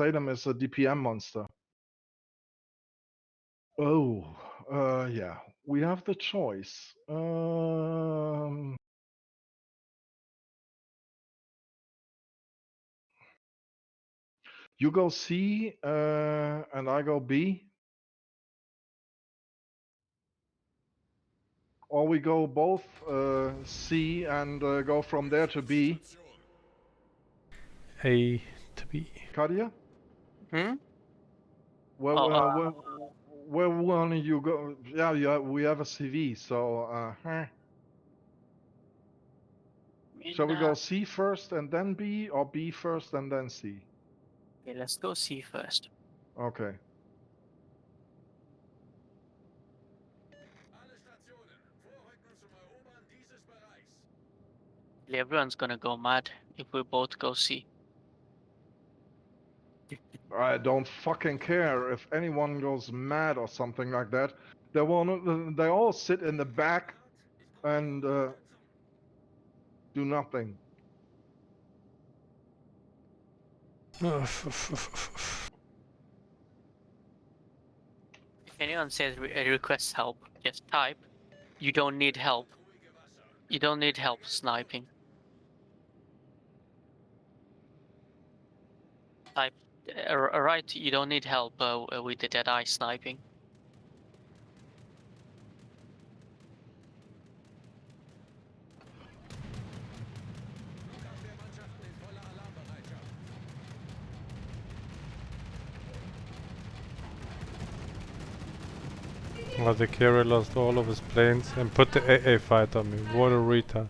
Salem is a DPM monster. Oh, yeah. We have the choice. You go C, and I go B. Or we go both C and go from there to B. A to B. Kadia? Hmm? Where, Oh, where want you go? Yeah, we have a CV, so shall we go C first and then B, or B first and then C? okay, let's go C first. Okay. Everyone's gonna go mad if we both go C. I don't fucking care if anyone goes mad or something like that. They all sit in the back and do nothing. If anyone says requests help, just type. You don't need help. You don't need help sniping. Type. Right, you don't need help with the Deadeye sniping. Well, the carrier lost all of his planes and put the AA fight on me. What a retard.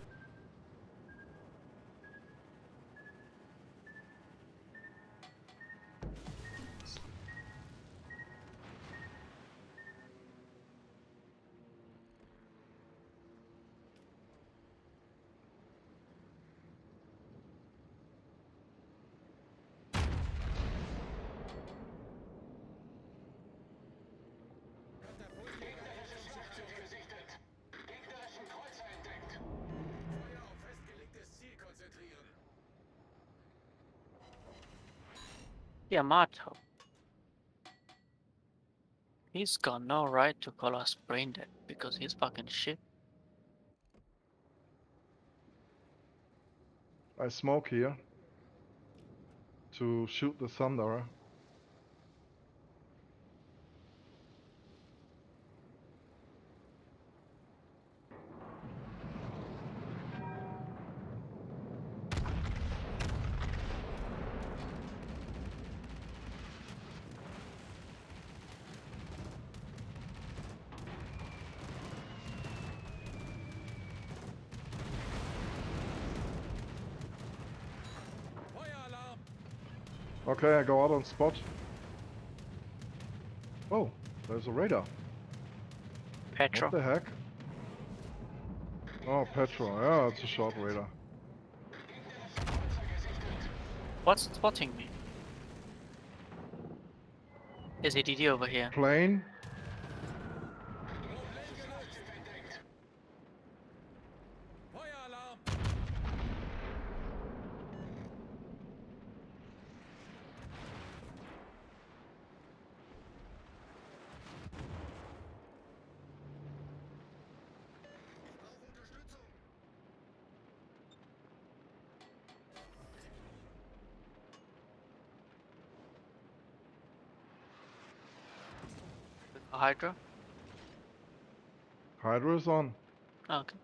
Yamato. He's got no right to call us brain dead because he's fucking shit. I smoke here to shoot the Thunderer. Okay, I go out on spot. Oh, there's a radar. Petro. What the heck? Oh, Petrol. Yeah, it's a short radar. What's spotting me? Is ADD over here? Plane. Hydra? Hydra is on. Okay.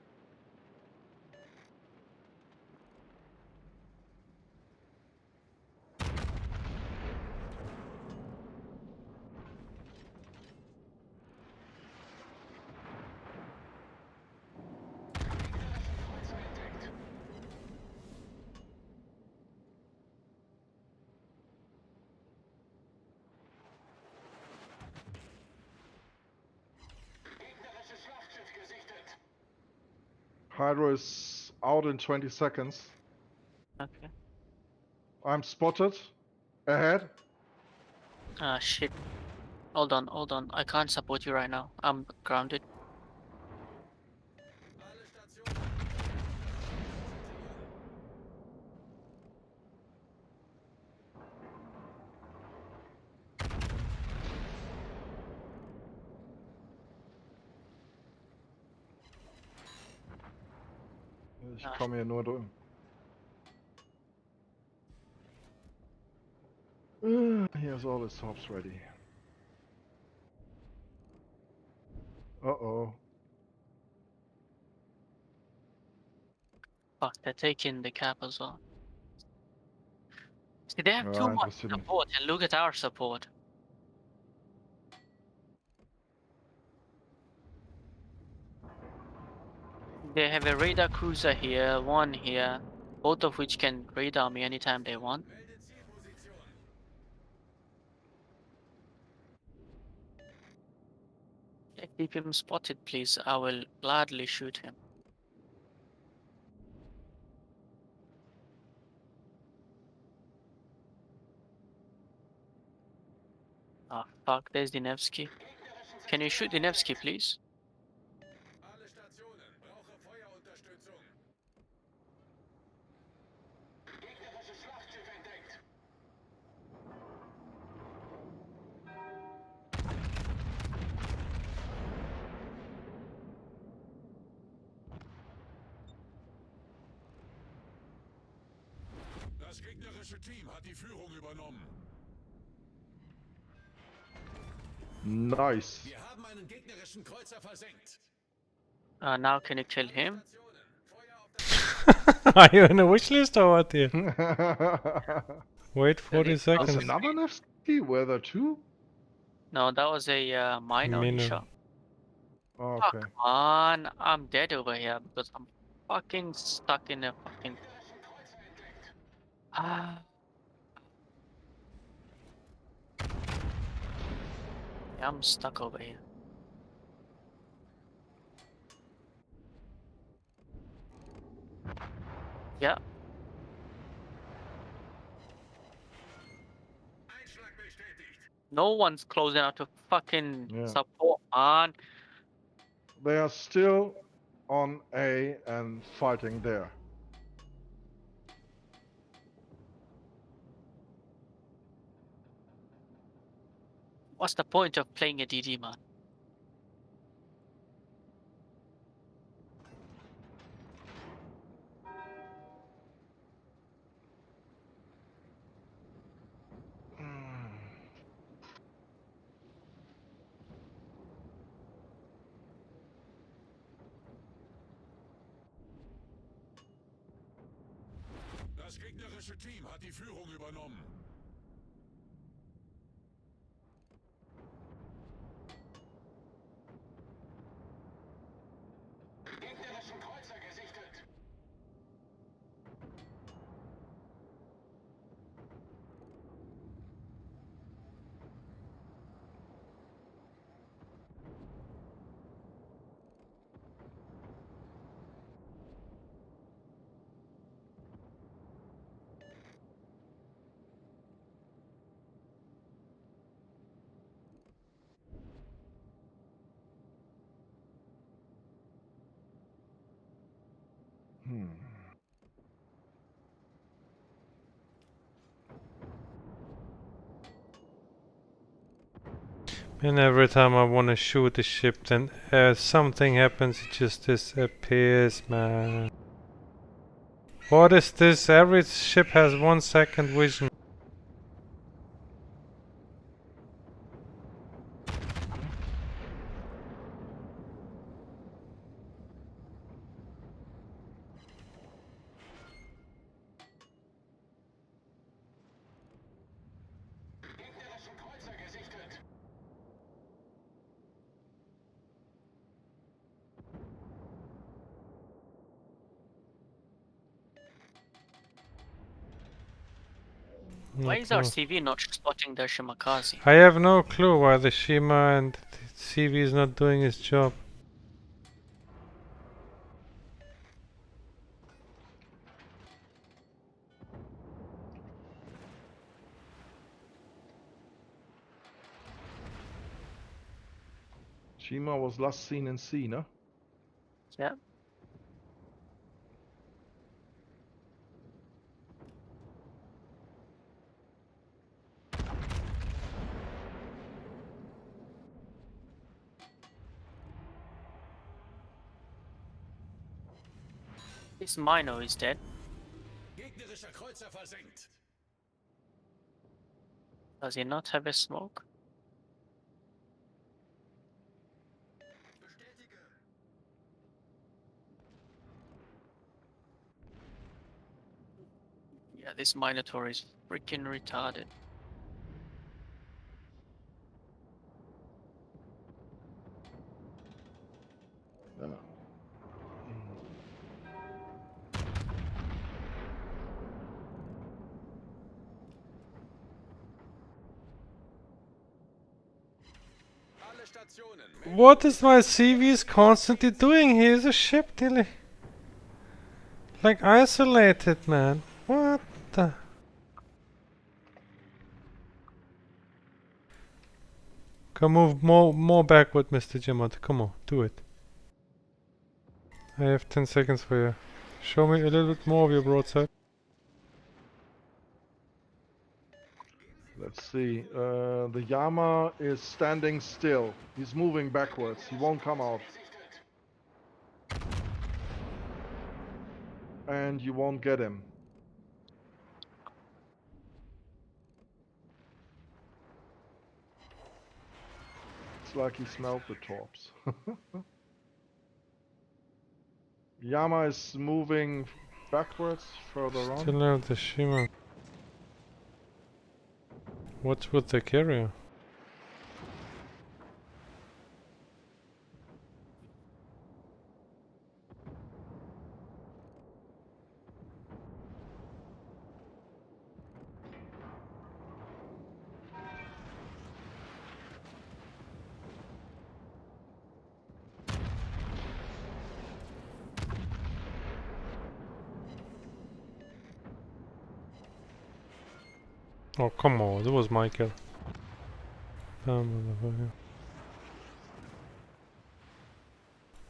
Hydra is out in 20 seconds. Okay. I'm spotted. Ahead. Ah, shit. Hold on, hold on. I can't support you right now. I'm grounded. Ich komme hier nur durch. Here's all the stops ready. Uh-oh. Fuck, they're taking the cap as well. See, they have too Ja, much interessiert mich. support, and look at our support. They have a radar cruiser here, one here, both of which can radar me anytime they want. Yeah, keep him spotted, please. I will gladly shoot him. Ah, fuck, there's the Nevsky. Can you shoot the Nevsky, please? Das gegnerische Team hat die Führung übernommen. Nice. Wir haben einen gegnerischen Kreuzer versenkt. Now can you kill him? Are you in a wish list or what here? Wait 40 There's seconds. another Nevsky? Were there two? No, that was a mine only Minnow. shot. Oh, Fuck, okay. man, I'm dead over here because I'm fucking stuck in a fucking. Ah. Yeah, I'm stuck over here. Yeah. No one's closing out to fucking Yeah. support, man. They are still on A and fighting there. What's the point of playing a DD, man? Das gegnerische Team hat die Führung übernommen. Gegnerischen Kreuzer gesichtet. And every time I want to shoot the ship, then something happens, it just disappears, man. What is this? Every ship has 1 second vision. Gegnerischen Kreuzer gesichtet. Why Not is our no. CV not spotting the Shimakaze? I have no clue why the Shima and the CV is not doing its job. Shima was last seen in C, no? Yeah. This Mino is dead. Gegnerischer Kreuzer versenkt. Does he not have a smoke? Yeah, this Minotaur is freaking retarded. Yeah. Alle Stationen. What is my CVs constantly doing? Here's a ship nearly like isolated, man. What the? Come move more backward, Mr. Jimot. Come on, do it. I have 10 seconds for you. Show me a little bit more of your broadside. Let's see. The Yama is standing still. He's moving backwards. He won't come out. And you won't get him. It's like he smelled the torps. Yama is moving backwards, further on. Still have the Shima. What's with the carrier? Oh, come on, that was my kill. Motherfucker.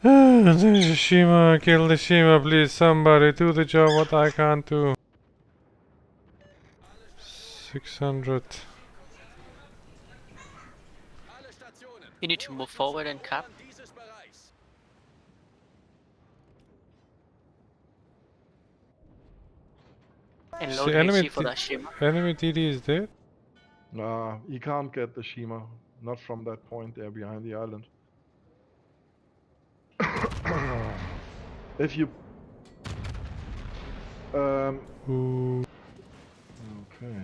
There's a Shima, kill the Shima, please. Somebody do the job what I can't do. 600. Alle Stationen. You need to move forward and cap. Dieses Bereichs. And The load enemy HC for that Shima. enemy DD is dead. Nah, you can't get the Shima. Not from that point there behind the island. If you... Ooh. Okay.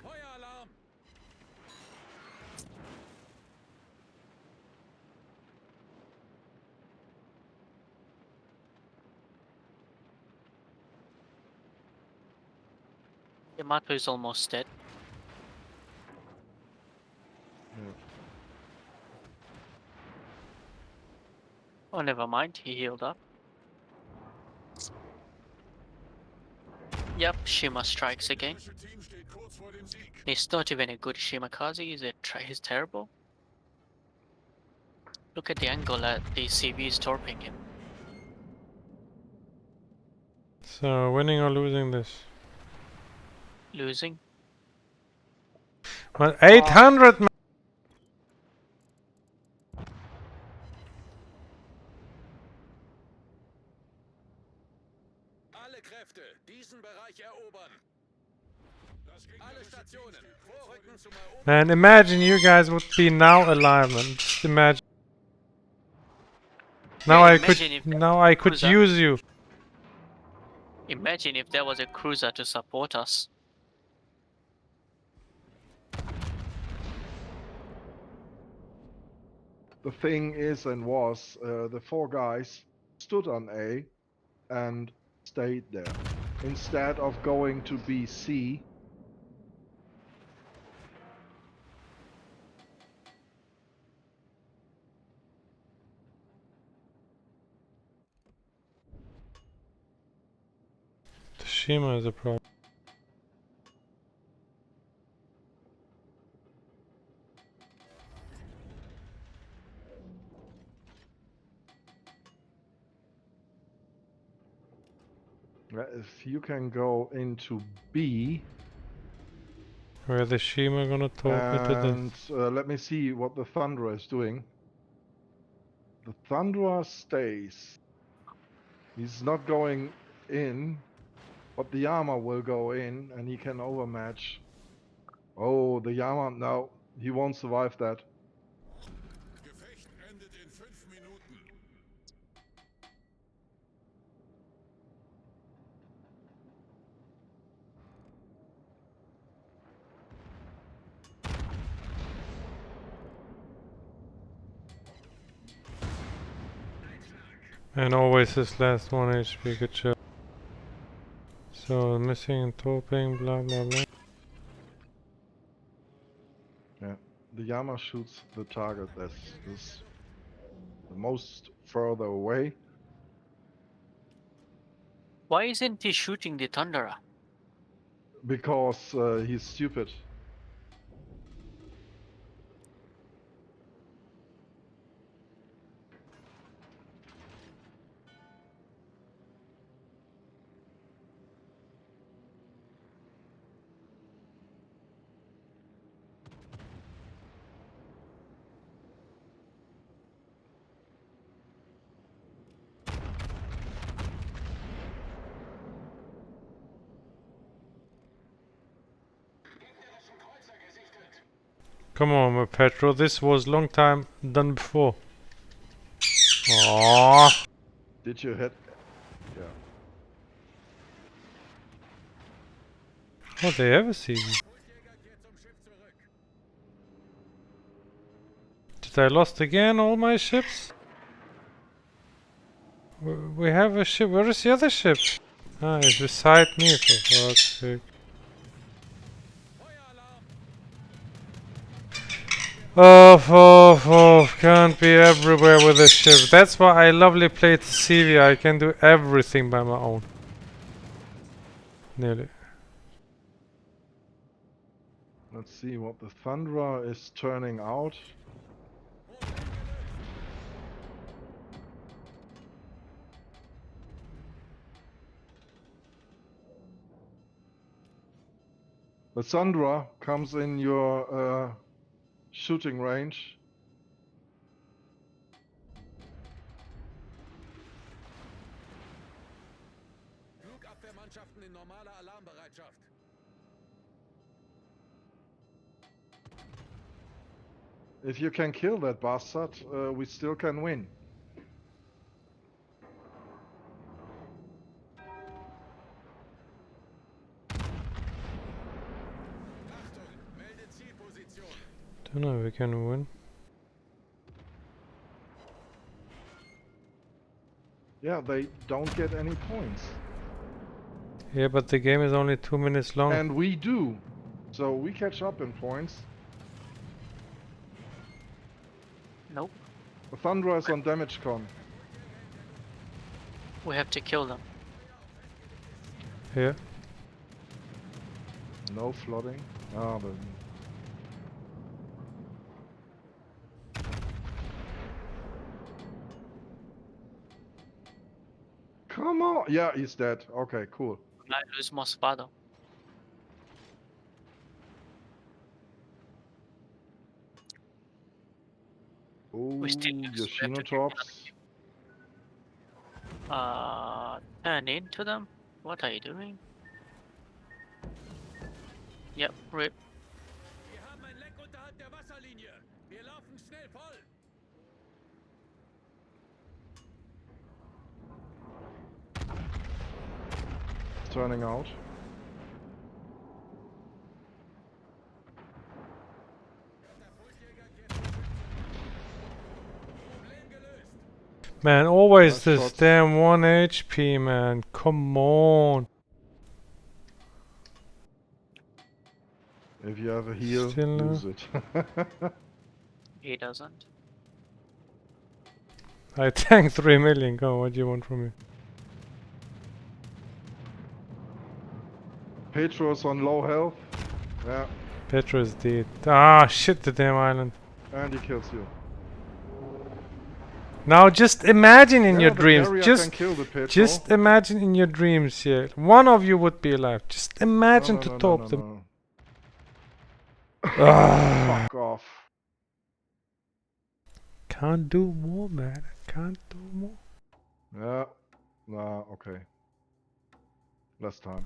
Feueralarm. Yamato is almost dead. Yeah. Oh, never mind. He healed up. Yep, Shima strikes again. Das Team steht kurz vor dem Sieg. He's not even a good Shimakaze. He's terrible. Look at the angle that the CV is torping him. So, winning or losing this? Losing. Well, 800, man! Alle Kräfte. Diesen Bereich erobern. Alle Stationen. Vorrücken zum Erobern. Man, imagine you guys would be now alive, man. Just imagine. Now Yeah, I could, imagine if now I could cruiser- use you. Imagine if there was a cruiser to support us. The thing is and was, the 4 guys stood on A and stayed there. Instead of going to BC. The Shima is a problem. If you can go into B Where the Shima gonna talk with it? and let me see what the Thunderer is doing. The Thunderer stays. He's not going in, but the armor will go in and he can overmatch. Oh, the Yama, no, he won't survive that. Gefecht endet in 5 Minuten. And always his last 1 HP, good job. So missing and toping, blah blah blah. Yeah, the Yama shoots the target that's the most further away. Why isn't he shooting the Thunderer? Because he's stupid. Come on, my Petro, this was long time done before. Aww. Did you hit? Yeah. Oh, they ever see me? Fußjäger kehrt zum Schiff zurück. Did I lost again all my ships? We have a ship. Where is the other ship? Ah, it's beside me, for fuck's sake. Oh, can't be everywhere with a ship. That's why I lovely play CV. I can do everything by my own. Nearly. Let's see what the Thunderer is turning out. The Thunderer comes in your shooting range. Flugabwehrmannschaften in normaler Alarmbereitschaft. If you can kill that bastard, we still can win. Achtung, melde Zielposition. Don't know if we can win. Yeah, they don't get any points. Yeah, but the game is only 2 minutes long. And we do. So we catch up in points. Nope. The Thunderer is on damage con. We have to kill them. Here. No flooding. Ah, but come on. Yeah, he's dead. Okay, cool. We might lose Mospado. Oh, We still lose. We have to Yoshinotrops. Turn into them? What are you doing? Yep, rip. Wir haben ein Leck unterhalb der Wasserlinie. Wir laufen schnell voll. Turning out. Der Fußjäger kehrt zum Schiff zurück. Problem gelöst. Man, always Nice this shots. damn 1 HP, man. Come on. If you have a heal, Still no. use it. He doesn't. I tanked 3 million. Go, what do you want from me? Petro's on low health. Yeah, Petro is dead. Ah, shit, the damn island. and he kills you. Now just imagine in Yeah, your the dreams. carrier Just can kill the Petro. Just imagine in your dreams here. One of you would be alive. Just imagine No, to no, no, top no, them. no. Ah, Fuck off. can't do more, man. can't do more. Yeah. Nah, okay. Less time.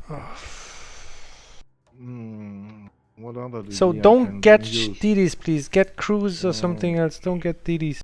What other So DD I don't can get use? DDs, please. Get crews or something else. Don't get DDs.